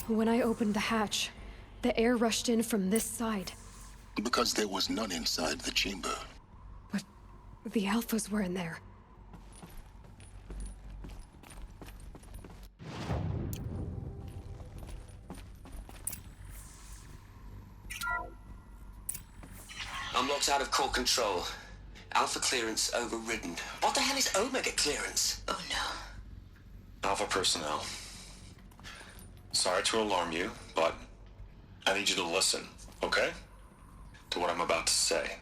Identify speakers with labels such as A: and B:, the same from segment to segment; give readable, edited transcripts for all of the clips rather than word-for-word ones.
A: When I opened the hatch, the air rushed in from this side.
B: Because there was none inside the chamber.
A: But the Alphas were in there.
C: I'm locked out of core control. Alpha clearance overridden. What the hell is Omega clearance? Oh no.
D: Alpha personnel. Sorry to alarm you, but I need you to listen, okay? To what I'm about to say.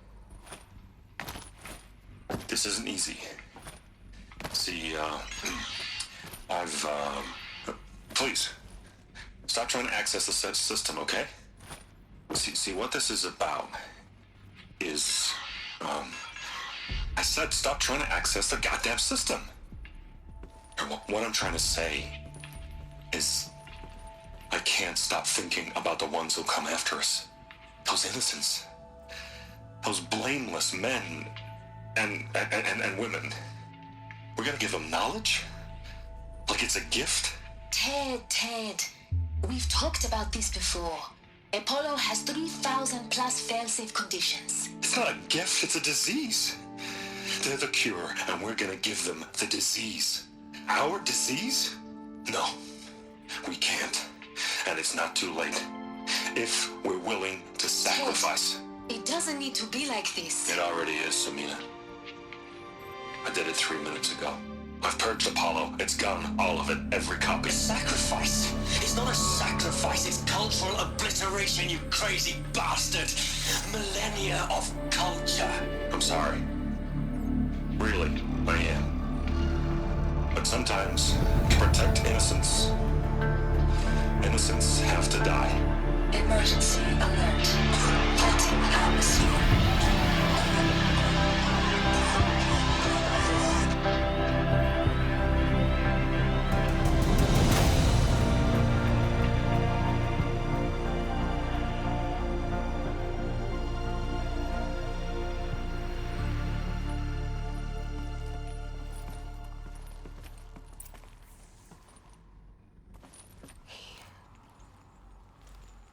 D: This isn't easy. See, please, stop trying to access the system, okay? See, what this is about is, I said stop trying to access the goddamn system. And what I'm trying to say is, I can't stop thinking about the ones who'll come after us. Those innocents. Those blameless men and women. We're gonna give them knowledge? Like it's a gift?
E: Ted. We've talked about this before. Apollo has 3,000 plus fail-safe conditions.
D: It's not a gift, it's a disease. They're the cure, and we're gonna give them the disease. Our disease? No, we can't. And it's not too late. If we're willing to sacrifice.
E: It doesn't need to be like this.
D: It already is, Samina. I did it 3 minutes ago. I've purged Apollo. It's gone. All of it. Every copy.
C: Sacrifice? It's not a sacrifice. It's cultural obliteration, you crazy bastard. Millennia of culture.
D: I'm sorry. Really, I am. But sometimes, to protect innocence, innocents have to die.
E: Emergency alert. Halting atmosphere.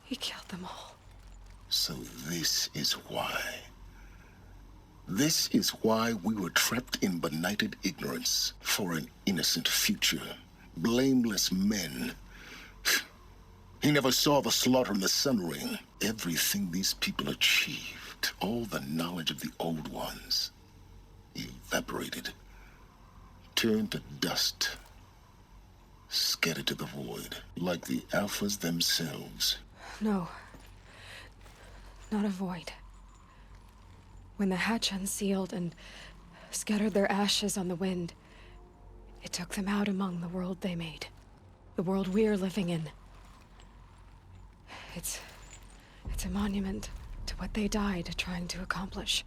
A: He killed them all.
B: So this is why. This is why we were trapped in benighted ignorance for an innocent future. Blameless men. He never saw the slaughter in the Sun Ring. Everything these people achieved, all the knowledge of the old ones, evaporated, turned to dust, scattered to the void, like the Alphas themselves.
A: No. Not a void. When the hatch unsealed and scattered their ashes on the wind, it took them out among the world they made. The world we're living in. It's a monument to what they died trying to accomplish.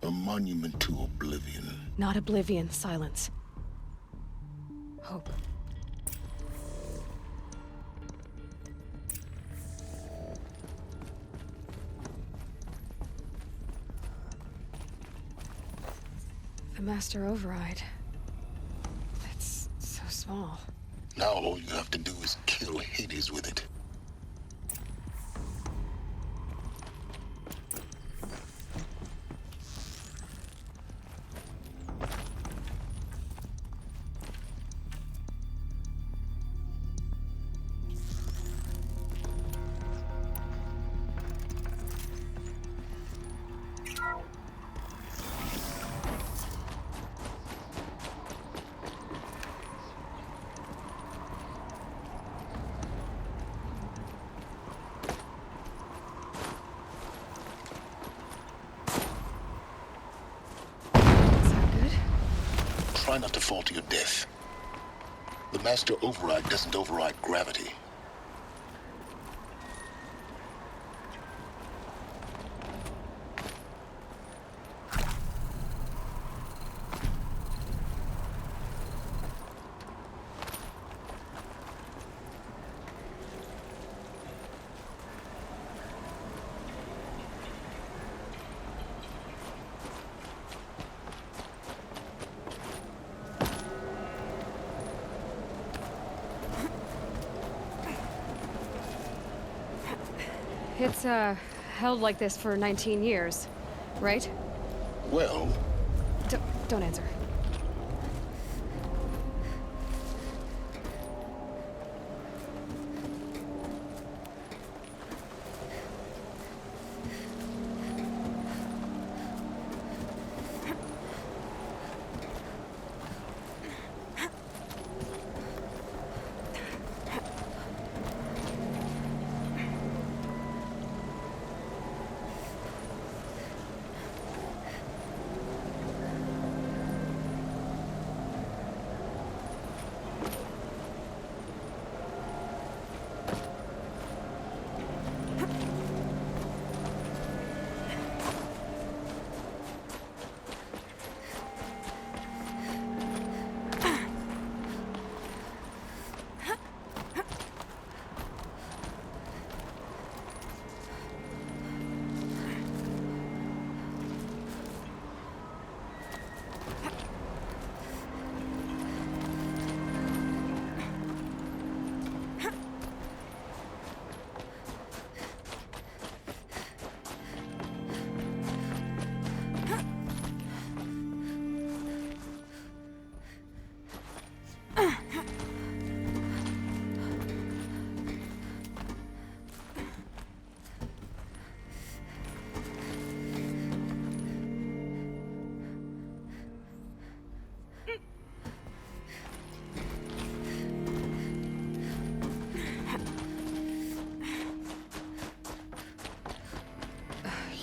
B: A monument to oblivion.
A: Not oblivion, silence. Hope. The Master Override. That's so small.
B: Now all you have to do is kill Hades with it. Try not to fall to your death. The Master Override doesn't override gravity.
A: It's, held like this for 19 years, right?
B: Well,
A: Don't answer.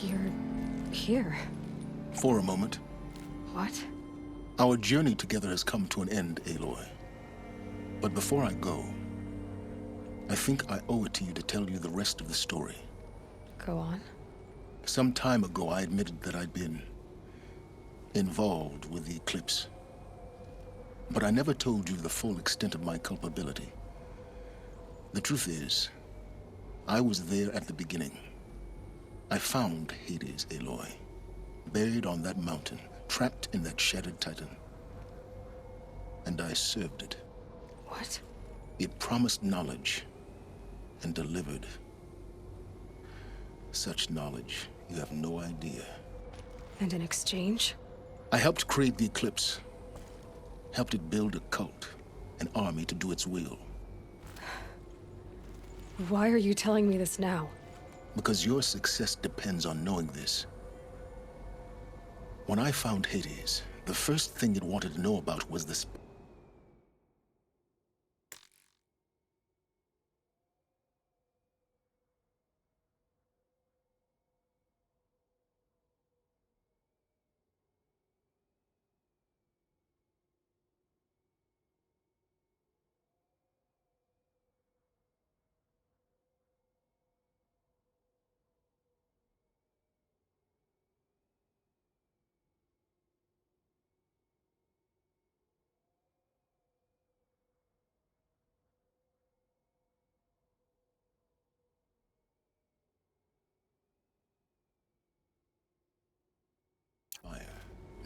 A: You're here.
B: for a moment,
A: What?
B: our journey together has come to an end, Aloy. But before I go, I think I owe it to you to tell you the rest of the story.
A: Go on.
B: Some time ago, I admitted that I'd been involved with the eclipse. But I never told you the full extent of my culpability. The truth is, I was there at the beginning. I found Hades, Aloy, buried on that mountain, trapped in that shattered titan. And I served it.
A: What?
B: It promised knowledge and delivered. Such knowledge, you have no idea.
A: And in exchange?
B: I helped create the eclipse. Helped it build a cult, an army to do its will.
A: Why are you telling me this now?
B: Because your success depends on knowing this. When I found Hades, the first thing it wanted to know about was the spire.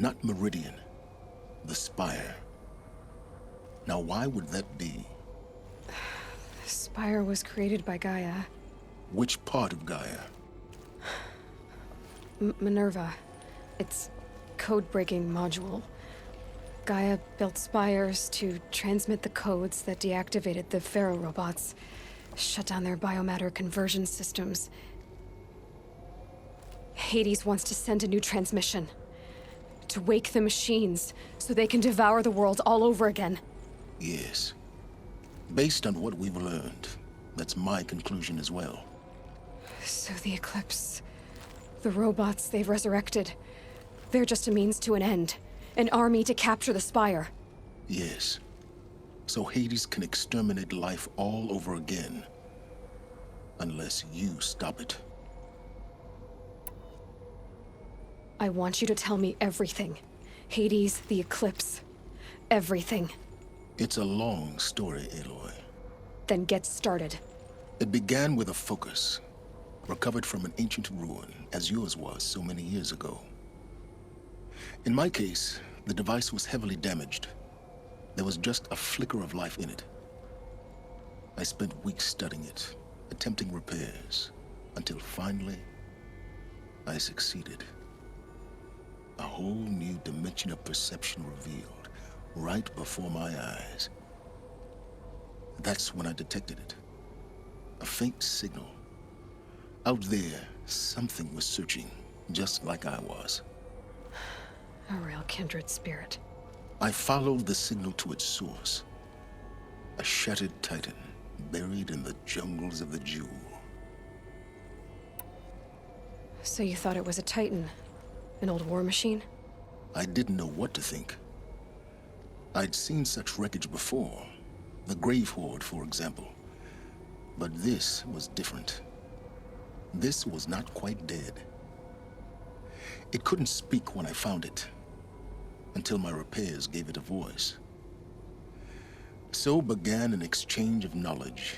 B: Not Meridian, the spire. Now, why would that be?
A: Spire was created by Gaia.
B: Which part of Gaia?
A: Minerva. Its code-breaking module. Gaia built spires to transmit the codes that deactivated the Pharaoh robots, shut down their biomatter conversion systems. Hades wants to send a new transmission. To wake the machines, so they can devour the world all over again.
B: Yes. Based on what we've learned, that's my conclusion as well.
A: So the Eclipse... the robots they've resurrected... they're just a means to an end. An army to capture the Spire.
B: Yes. So Hades can exterminate life all over again. Unless you stop it.
A: I want you to tell me everything. Hades, the Eclipse. Everything.
B: It's a long story, Aloy.
A: Then get started.
B: It began with a focus, recovered from an ancient ruin, as yours was so many years ago. In my case, the device was heavily damaged. There was just a flicker of life in it. I spent weeks studying it, attempting repairs, Until finally, I succeeded. A whole new dimension of perception revealed right before my eyes. That's when I detected it. A faint signal. Out there, something was searching, just like I was.
A: A real kindred spirit.
B: I followed the signal to its source. A shattered titan, buried in the jungles of the Jewel.
A: So you thought it was a Titan? An old war machine?
B: I didn't know what to think. I'd seen such wreckage before. The Grave Horde, for example. But this was different. This was not quite dead. It couldn't speak when I found it, until my repairs gave it a voice. So began an exchange of knowledge.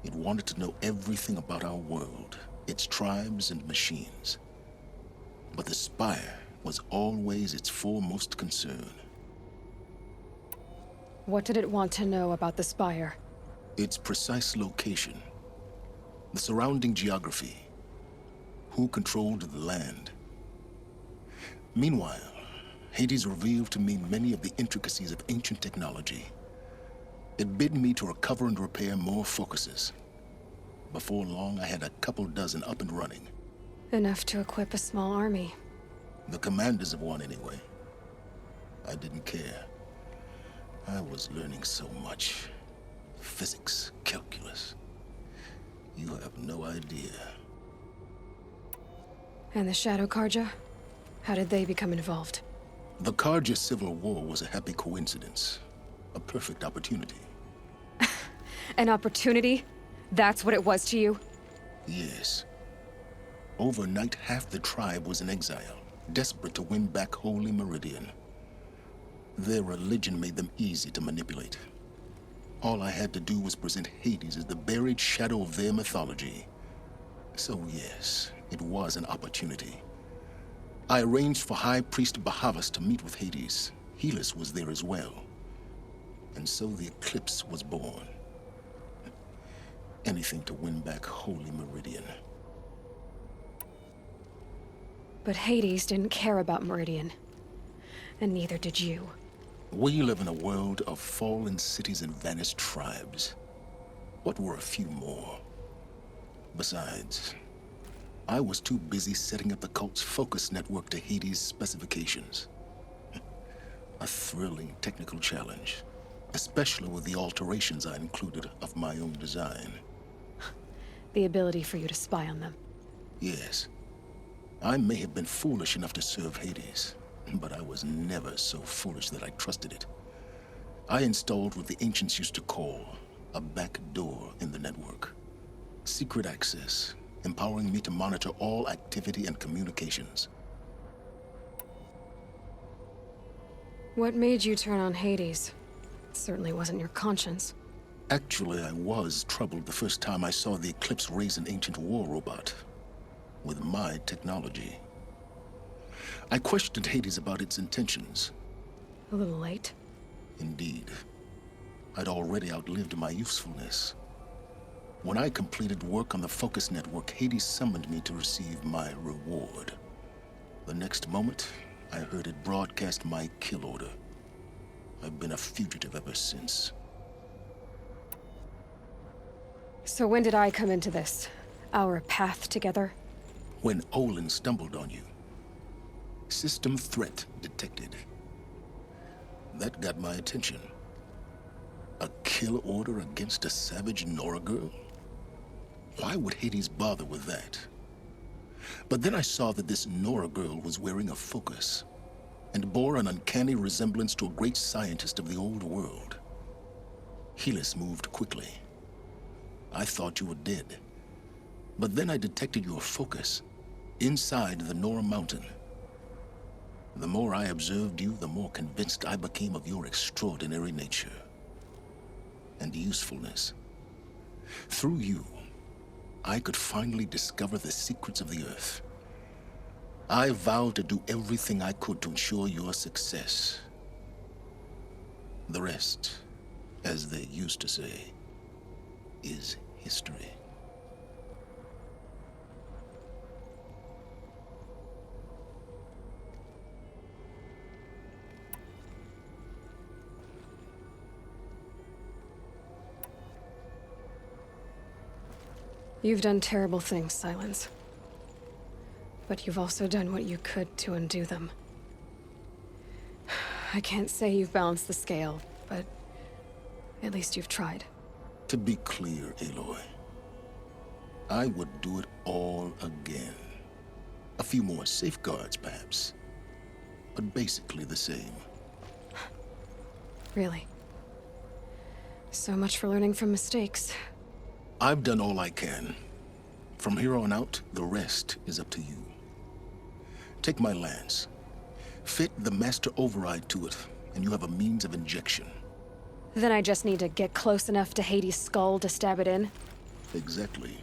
B: It wanted to know everything about our world, its tribes and machines. But the Spire was always its foremost concern.
A: What did it want to know about the Spire?
B: Its precise location, the surrounding geography, who controlled the land. Meanwhile, Hades revealed to me many of the intricacies of ancient technology. It bid me to recover and repair more focuses. Before long, I had a couple dozen up and running.
A: Enough to equip a small army.
B: The commanders of one, anyway. I didn't care. I was learning so much. Physics, calculus. You have no idea.
A: And the Shadow Karja? How did they become involved?
B: The Karja Civil War was a happy coincidence. A perfect opportunity.
A: An opportunity? That's what it was to you?
B: Yes. Overnight, half the tribe was in exile, desperate to win back Holy Meridian. Their religion made them easy to manipulate. All I had to do was present Hades as the buried shadow of their mythology. So yes, it was an opportunity. I arranged for High Priest Bahavas to meet with Hades. Helis was there as well. And so the eclipse was born. Anything to win back Holy Meridian.
A: But Hades didn't care about Meridian. And neither did you.
B: We live in a world of fallen cities and vanished tribes. What were a few more? Besides, I was too busy setting up the cult's focus network to Hades' specifications. A thrilling technical challenge, especially with the alterations I included of my own design.
A: The ability for you to spy on them.
B: Yes, I may have been foolish enough to serve Hades, but I was never so foolish that I trusted it. I installed what the ancients used to call a back door in the network. Secret access, empowering me to monitor all activity and communications.
A: What made you turn on Hades? It certainly wasn't your conscience.
B: Actually, I was troubled the first time I saw the Eclipse raise an ancient war robot. With my technology. I questioned Hades about its intentions.
A: A little late.
B: Indeed. I'd already outlived my usefulness. When I completed work on the Focus Network, Hades summoned me to receive my reward. The next moment, I heard it broadcast my kill order. I've been a fugitive ever since.
A: So when did I come into this? Our path together?
B: When Olin stumbled on you. System threat detected. That got my attention. A kill order against a savage Nora girl? Why would Hades bother with that? But then I saw that this Nora girl was wearing a focus, and bore an uncanny resemblance to a great scientist of the old world. Helis moved quickly. I thought you were dead. But then I detected your focus, inside the Nora Mountain. The more I observed you, the more convinced I became of your extraordinary nature and usefulness. Through you, I could finally discover the secrets of the Earth. I vowed to do everything I could to ensure your success. The rest, as they used to say, is history.
A: You've done terrible things, Silence. But you've also done what you could to undo them. I can't say you've balanced the scale, but at least you've tried.
B: To be clear, Aloy, I would do it all again. A few more safeguards, perhaps, but basically the same.
A: Really. So much for learning from mistakes.
B: I've done all I can. From here on out, the rest is up to you. Take my lance. Fit the master override to it, and you have a means of injection.
A: Then I just need to get close enough to Hades' skull to stab it in?
B: Exactly.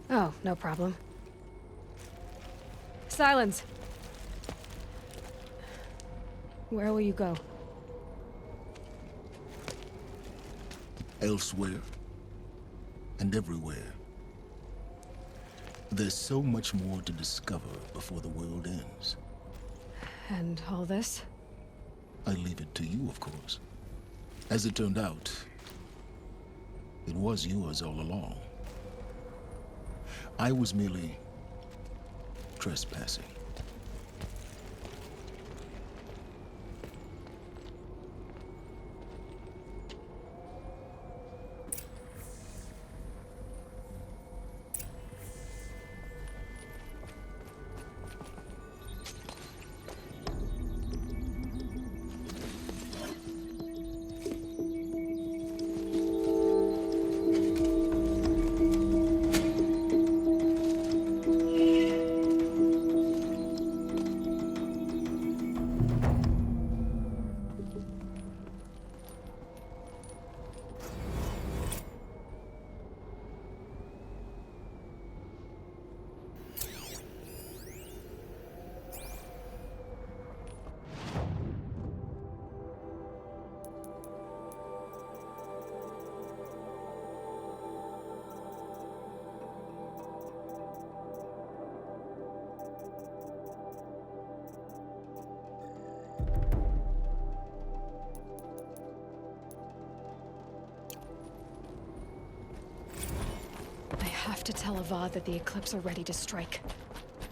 A: Oh, no problem. Silence! Where will you go?
B: Elsewhere and everywhere. There's so much more to discover before the world ends.
A: And all this?
B: I leave it to you, of course. As it turned out, it was yours all along. I was merely trespassing.
A: I have to tell Avad that the Eclipse are ready to strike.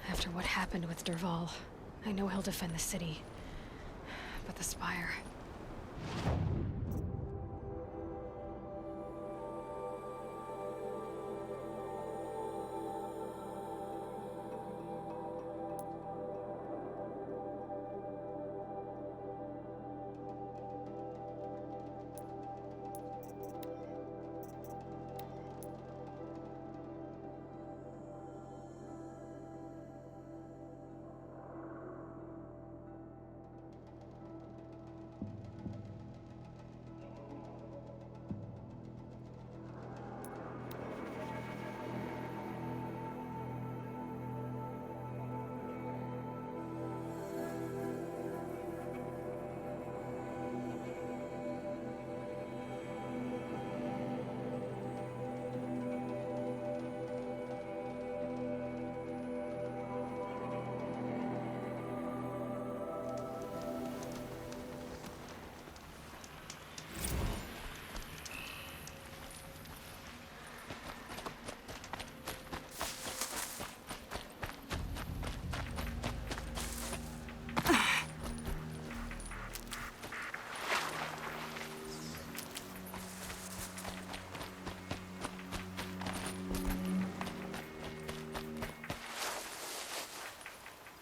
A: After what happened with Dervahl, I know he'll defend the city. But the Spire...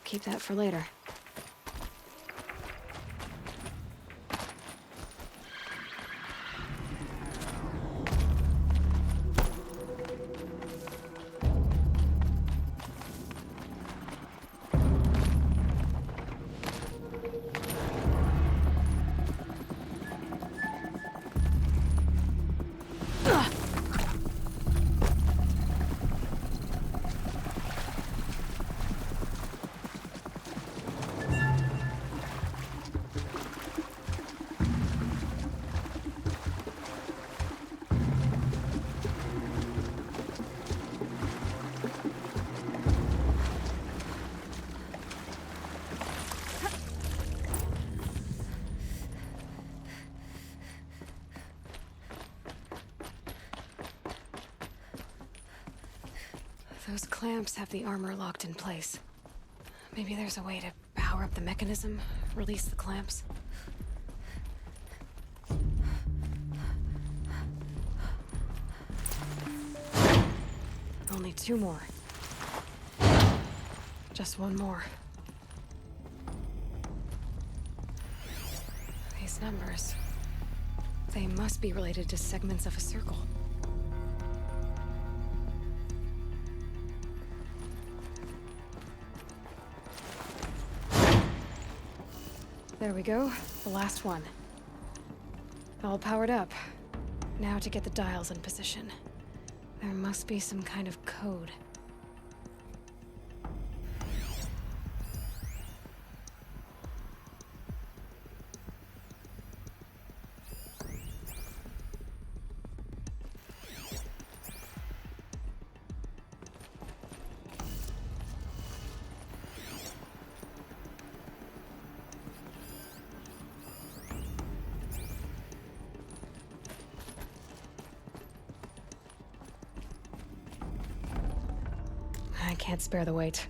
A: Keep that for later. Those clamps have the armor locked in place. Maybe there's a way to power up the mechanism, release the clamps. Only 2 more. Just 1 more. These numbers... they must be related to segments of a circle. There we go. The last one. All powered up. Now to get the dials in position. There must be some kind of code. I can't spare the weight.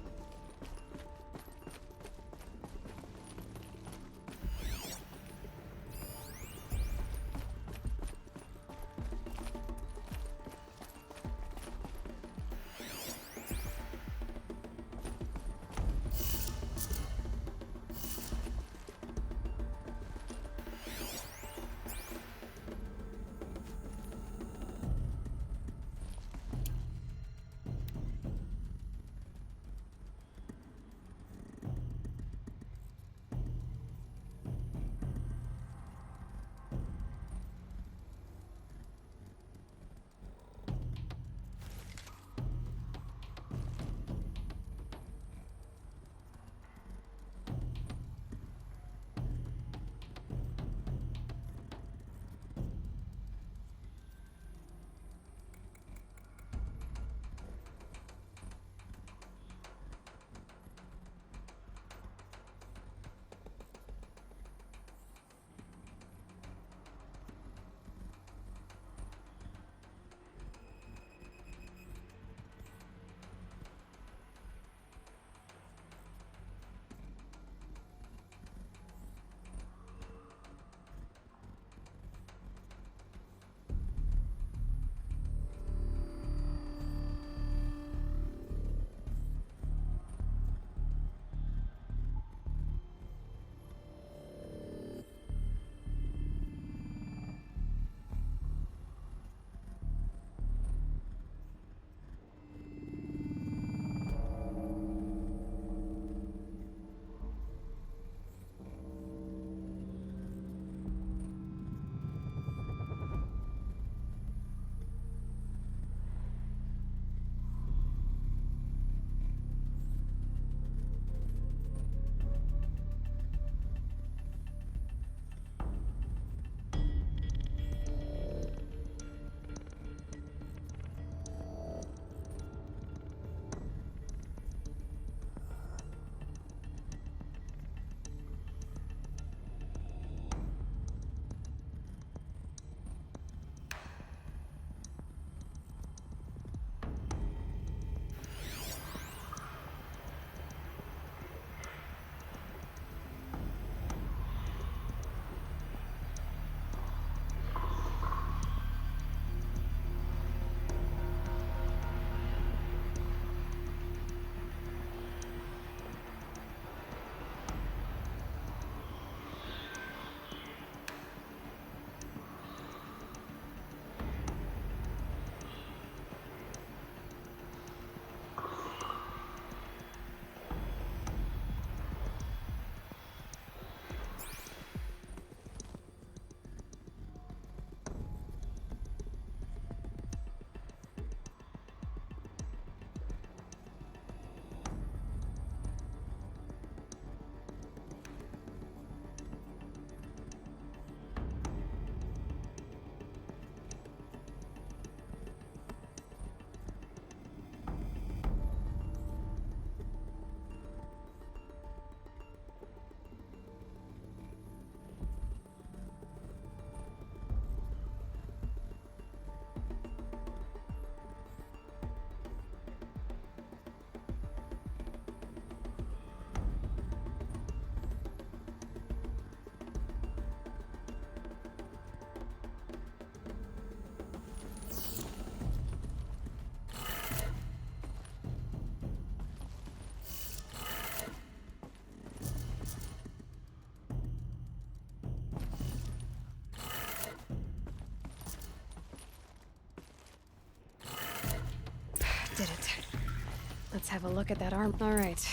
A: Let's have a look at that arm. All right.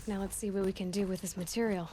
A: Now let's see what we can do with this material.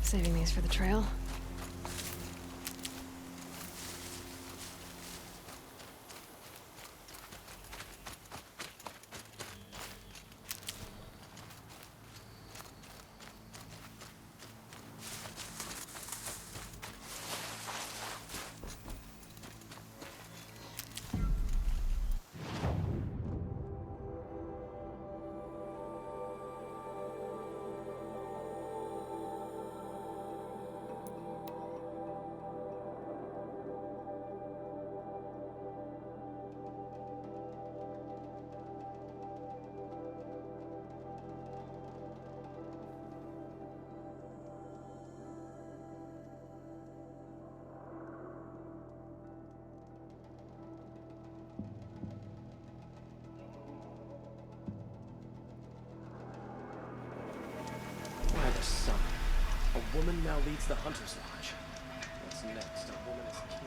A: Saving these for the trail.
F: By the sun. A woman now leads the Hunter's Lodge. What's next? A woman as king?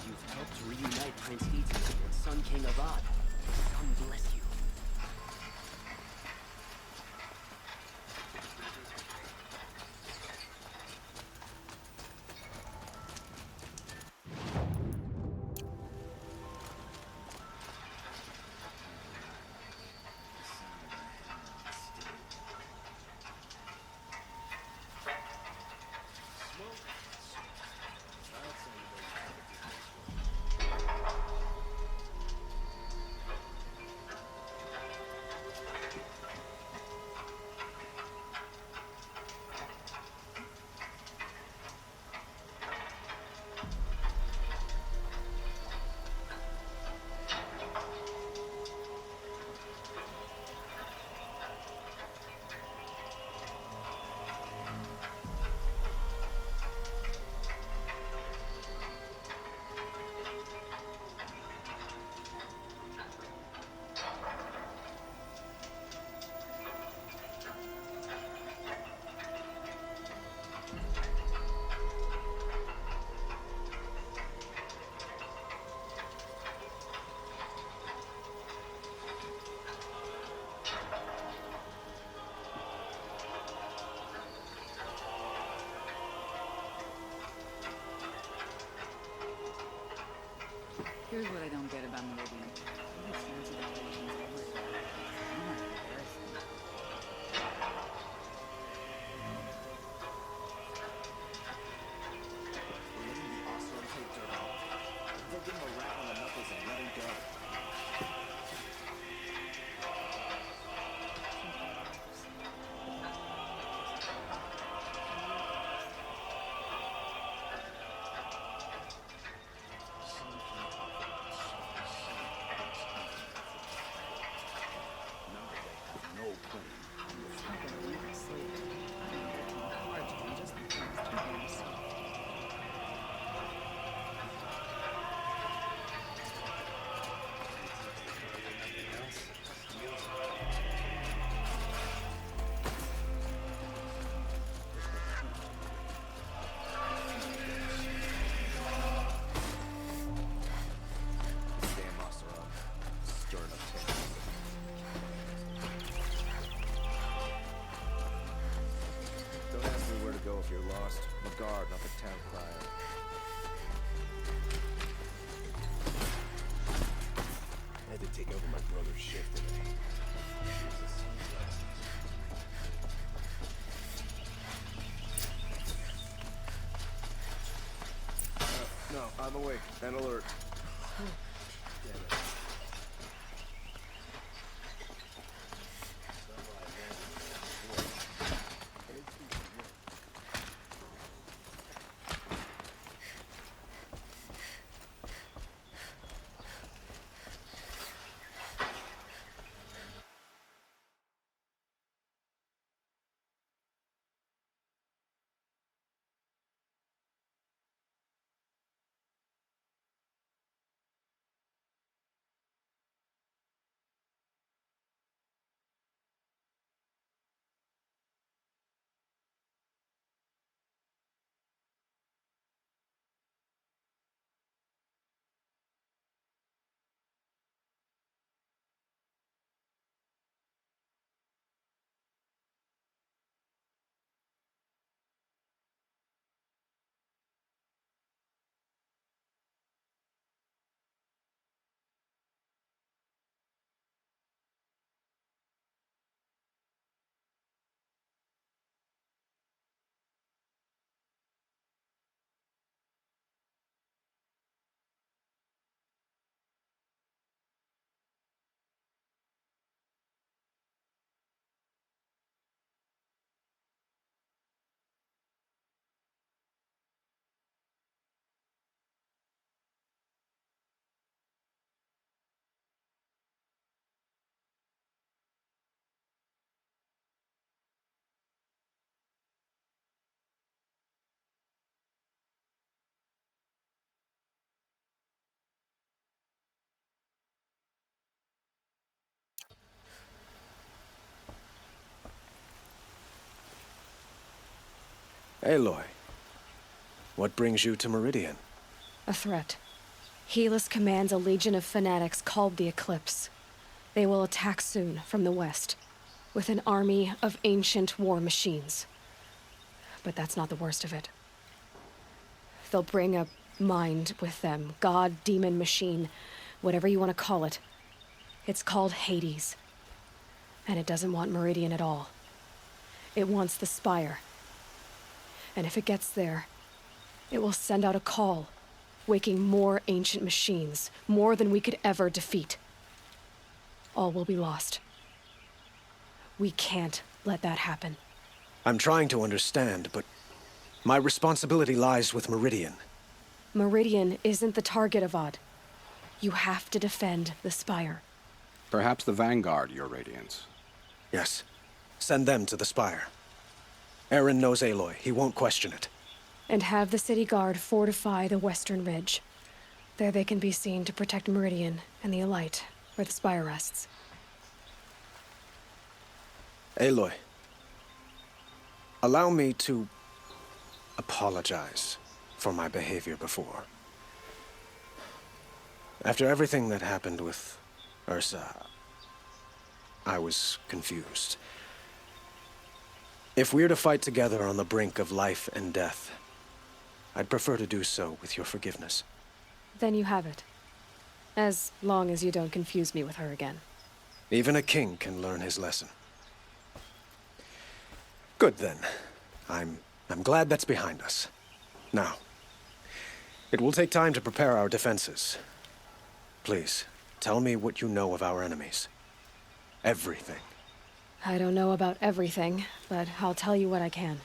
F: You've helped reunite Prince Eaton and Sun King Avad. Come bless you.
G: Here's what I don't get about Meridian. All these fancy decorations everywhere. I'm not embarrassing.
F: We're letting the Osborne take dirt off. They'll give him a rap on the knuckles and let him go. Damn Osteron. Stirring up tension. Don't ask me where to go if you're lost. I'm a guard, not the town crier. I had to take over my brother's shift today. No, I'm awake and alert. Damn it. Aloy, what brings you to Meridian?
A: A threat. Helis commands a legion of fanatics called the Eclipse. They will attack soon from the west, with an army of ancient war machines. But that's not the worst of it. They'll bring a mind with them, god, demon, machine, whatever you want to call it. It's called Hades. And it doesn't want Meridian at all. It wants the Spire. And if it gets there, it will send out a call, waking more ancient machines, more than we could ever defeat. All will be lost. We can't let that happen.
F: I'm trying to understand, but my responsibility lies with Meridian.
A: Meridian isn't the target, Avad. You have to defend the Spire.
H: Perhaps the Vanguard, Your Radiance.
F: Yes. Send them to the Spire. Eren knows Aloy. He won't question it.
A: And have the city guard fortify the western ridge. There they can be seen to protect Meridian and the Elite, where the Spire rests.
F: Aloy, allow me to apologize for my behavior before. After everything that happened with Ursa, I was confused. If we're to fight together on the brink of life and death, I'd prefer to do so with your forgiveness.
A: Then you have it. As long as you don't confuse me with her again.
F: Even a king can learn his lesson. Good then. I'm glad that's behind us. Now, it will take time to prepare our defenses. Please, tell me what you know of our enemies. Everything.
A: I don't know about everything, but I'll tell you what I can.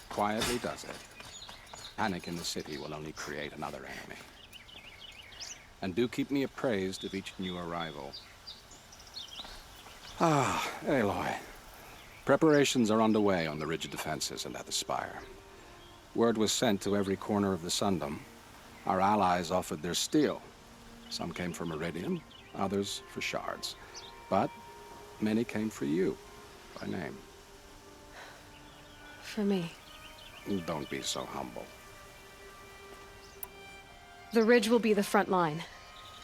H: Quietly does it. Panic in the city will only create another enemy. And do keep me appraised of each new arrival. Ah, Aloy. Preparations are underway on the ridge defenses and at the Spire. Word was sent to every corner of the Sundom. Our allies offered their steel. Some came for Meridian, others for shards. But many came for you, by name.
A: For me.
H: Don't be so humble.
A: The ridge will be the front line.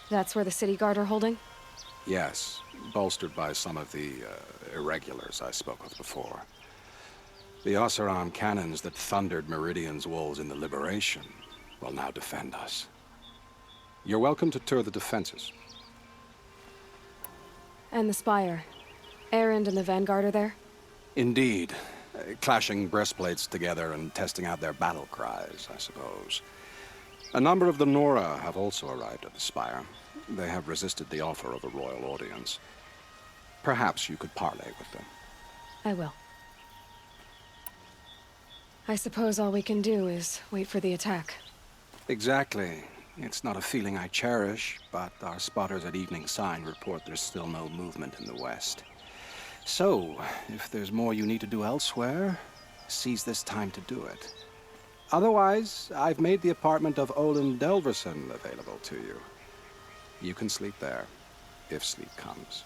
A: That's where the city guard are holding?
H: Yes, bolstered by some of the irregulars I spoke of before. The Oseram cannons that thundered Meridian's walls in the Liberation will now defend us. You're welcome to tour the defenses.
A: And the Spire. Erend and the Vanguard are there?
H: Indeed. Clashing breastplates together and testing out their battle cries, I suppose. A number of the Nora have also arrived at the Spire. They have resisted the offer of a royal audience. Perhaps you could parley with them.
A: I will. I suppose all we can do is wait for the attack.
H: Exactly. It's not a feeling I cherish, but our spotters at Evening Sign report there's still no movement in the west. So, if there's more you need to do elsewhere, seize this time to do it. Otherwise, I've made the apartment of Olin Delverson available to you. You can sleep there, if sleep comes.